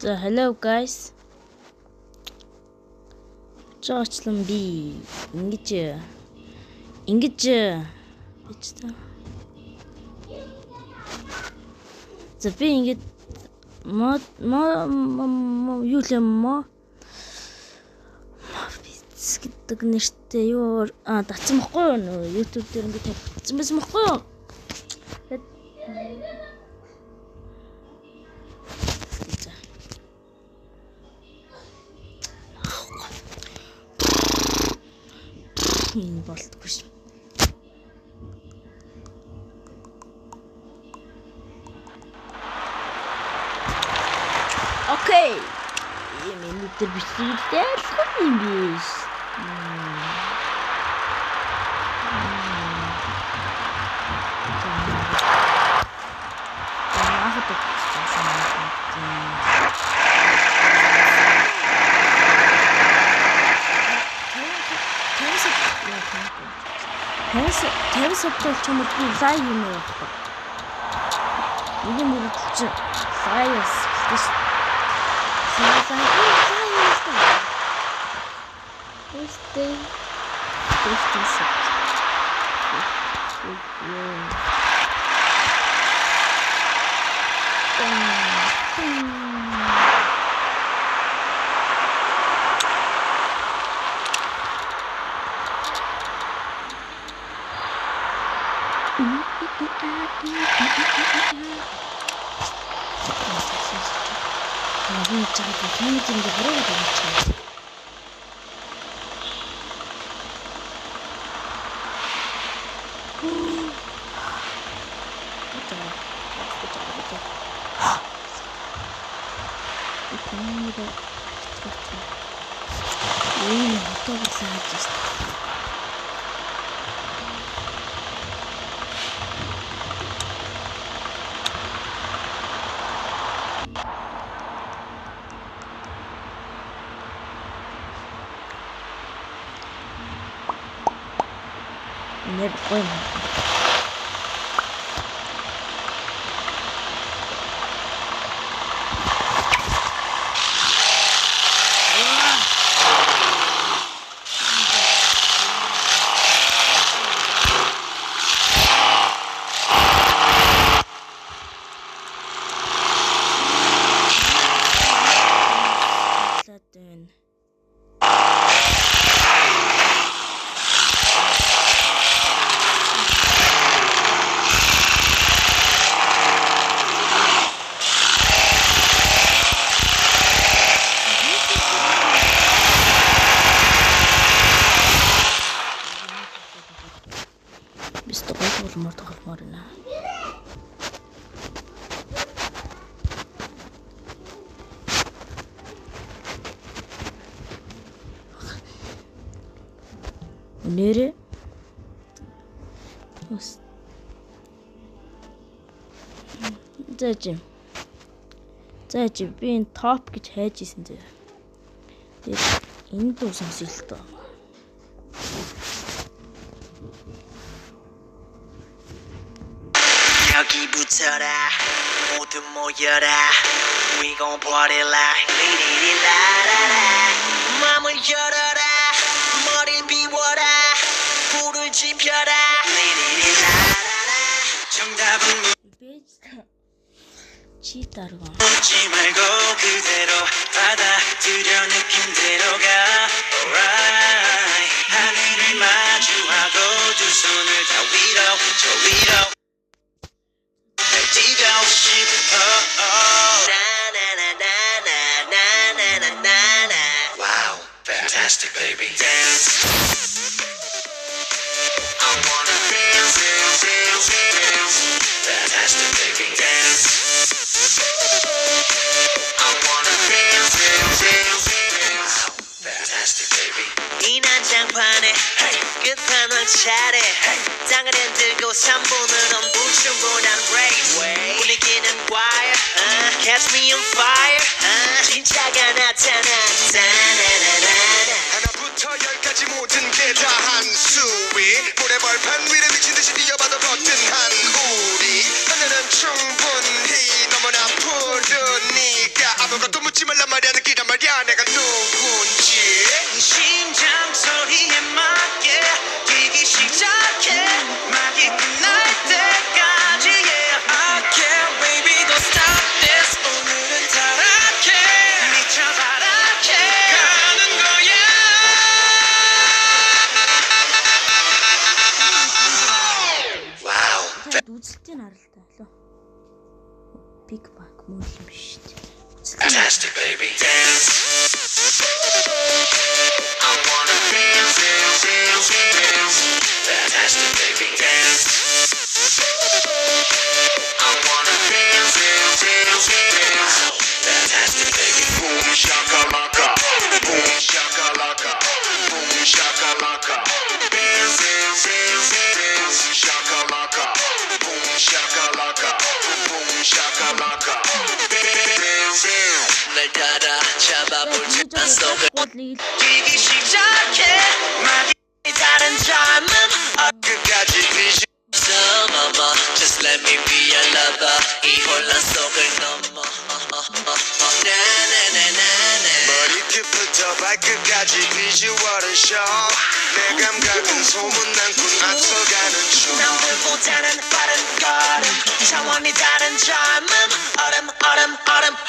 За hello guys. Жоочлон би ингэж бич та. За би ингэж юу л юм гэдэг нэртэй юу татсан бохгүй юу? YouTube дээр ингэ татсан байсан бохгүй юу? Энэ болтгүй шүү. Окей. Энэ өдөр бичигдээ алхах юм биш. Тэрс болч юм уу лай юм уу? Нэг юм үргэлж лайс гэж. Нет, ой. Нэрэ зааж би энэ топ гэж хайж исэн зэ. Тэгээд энэ дуу сонсё л тоо. 여기부터라 모두 모여라 We gon' party like 리리리라라라 맘을 열어라 머리를 비워라 불을 지펴라 리리리라라라 정답은 치따르가 묻지 말고 그대로 받아들여 느낌대로 가 Alright 하늘을 마주하고 두 손을 다 위로 저 위로 뛰고 싶어 Wow, fantastic baby Dance I wanna dance, dance, dance, dance Fantastic baby Dance I wanna dance, dance, dance, dance Wow, fantastic baby 이 난장판에 끝판왕 차례 땅을 흔들고 3분은 엄부충분한 race 분위기는 wire catch me on fire 진짜가 나타났다 하나부터 열까지 모든 게 다 한 수위 볼에 벌판 위를 미친 듯이 뛰어봐도 버튼한 우리 하늘은 충분히 너무나 푸르니까 아무것도 묻지 묻지 말란 말이야 느끼란 말이야 내가 누군지 심장 소리에 맞게 뛰기 시작해 막이 끝날 때까지 yeah I can't baby don't stop this 오늘은 타락해 미쳐 바락해 가는 거야 와우 Тэгээд үзэлтийг харалтай болоо. Big Bang мөн юм биш үү? Fantastic baby dance I wanna dance dance dance dance Fantastic baby dance I wanna dance dance dance dance Fantastic baby boom shakalaka boom shakalaka boom shakalaka dance dance dance dance shakalaka boom shakalaka boom shakalaka dance 날 따라 잡아볼 테면 속을 뛰기 시작해 막이 다른 삶은 끝까지 비지 Mama, just let me be your lover 이 혼란 속을 넘어 머리끝부터 발끝까지 비주얼은 shock 내 감각은 소문난 꿈 앞서가는 중 남들보다는 빠른 걸음 차원이 다른 젊음 얼음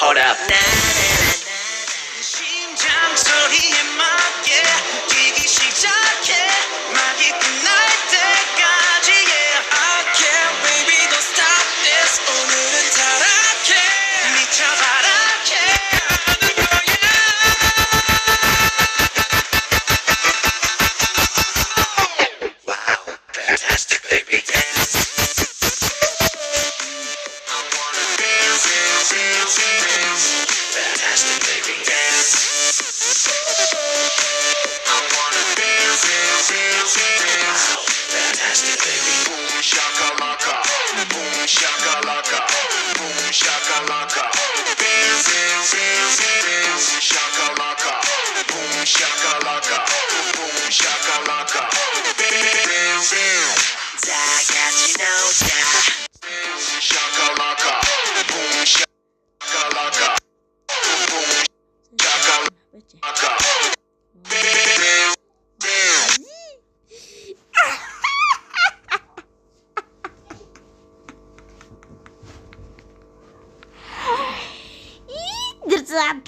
Hold up 심장 소리에 맞게 뛰기 시작해 막이 끝날 때까지 yeah I can't baby don't stop this 오늘은 타락해 미쳐 바락해 하는 거야 Wow, fantastic baby dance I wanna dance, dance, dance, dance Fantastic baby dance I wanna dance, dance, dance, dance Fantastic baby boom shakalaka boom shakalaka boom shakalaka dance, dance, dance, dance Shakalaka boom shakalaka boom shakalaka dance, dance 다 같이 놀자 Shakalaka boom shakalaka boom shakalaka dance, dance Дэрзад.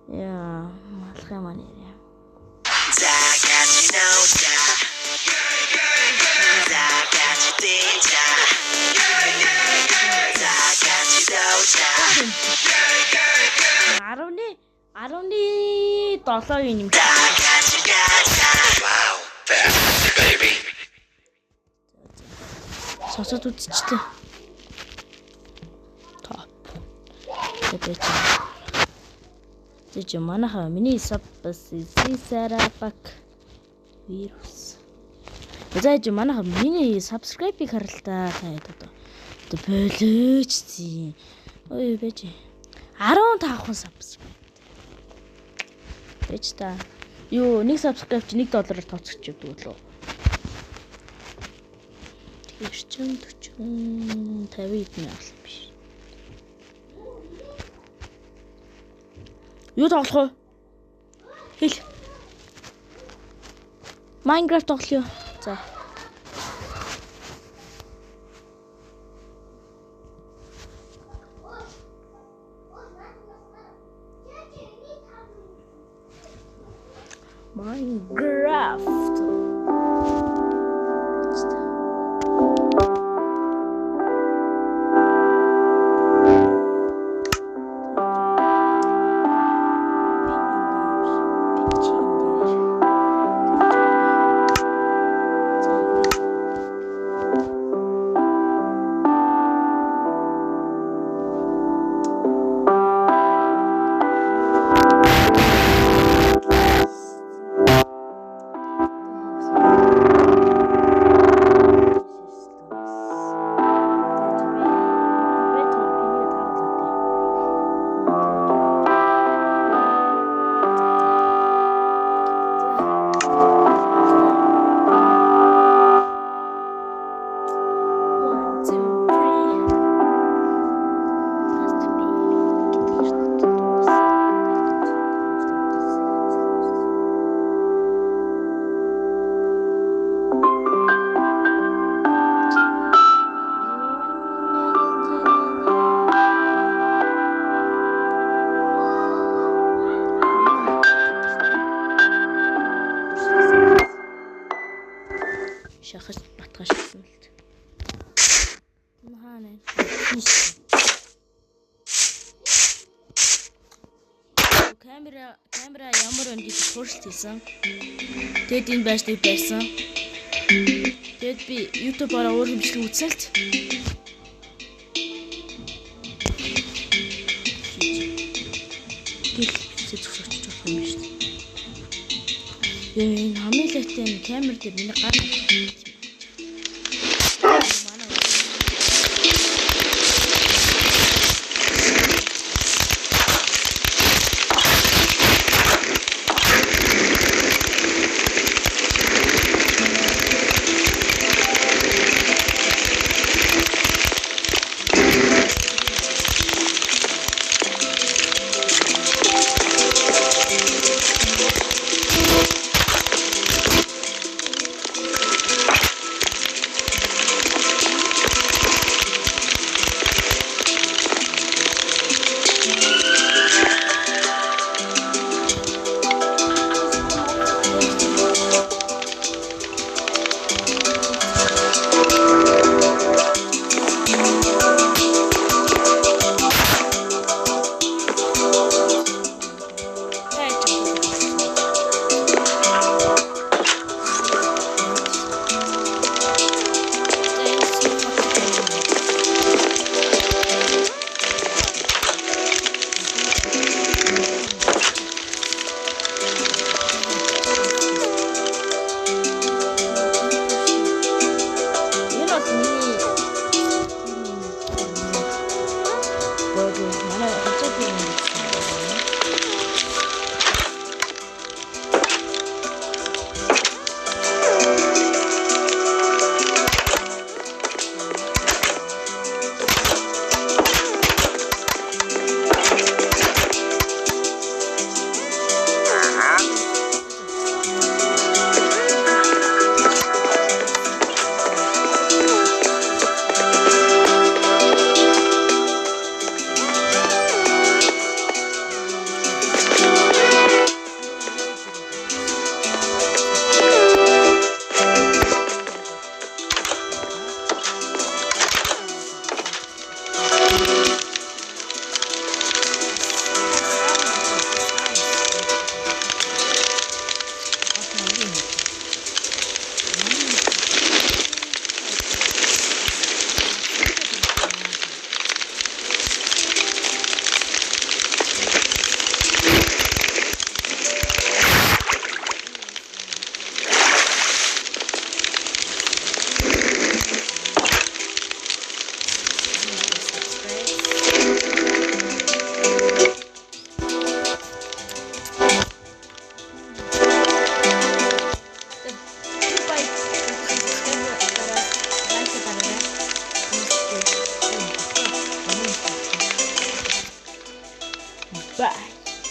Яа, малах юм аа нэрээ. 다 같이 놀자 다 같이 뛰자 다 같이 놀자 17-ийн юм. 다 같이 가자 Wow, fantastic baby Сонсоод үзчихлээ. Топ. Тэгээд Тэжи манайхаа миний сарапак вирус. Зайж манайхаа миний subscribe-ийг харалтаа таад одоо болооч зин. Ой бэж. 15 хүн subscribe. Бэж та. Юу, нэг subscribe чи $1 тооцогч өгдөг лөө. Эрчим 40 50 эдний авах биш. Юу тоглох вэ? Хэл. Minecraft тоглоё. За. Minecraft. шахаж батгашсан л. Хаана вэ? Камера ямар байна гэж туршилт хийсэн. Тэгэд энэ байшныг барьсан. Тэгэд би YouTube-аараа өөр хэмжлэг үзсэн л. Гэлээ зөвсөж болох юм шүү дээ. Энэ хамгийн лайтай камер дээр миний гар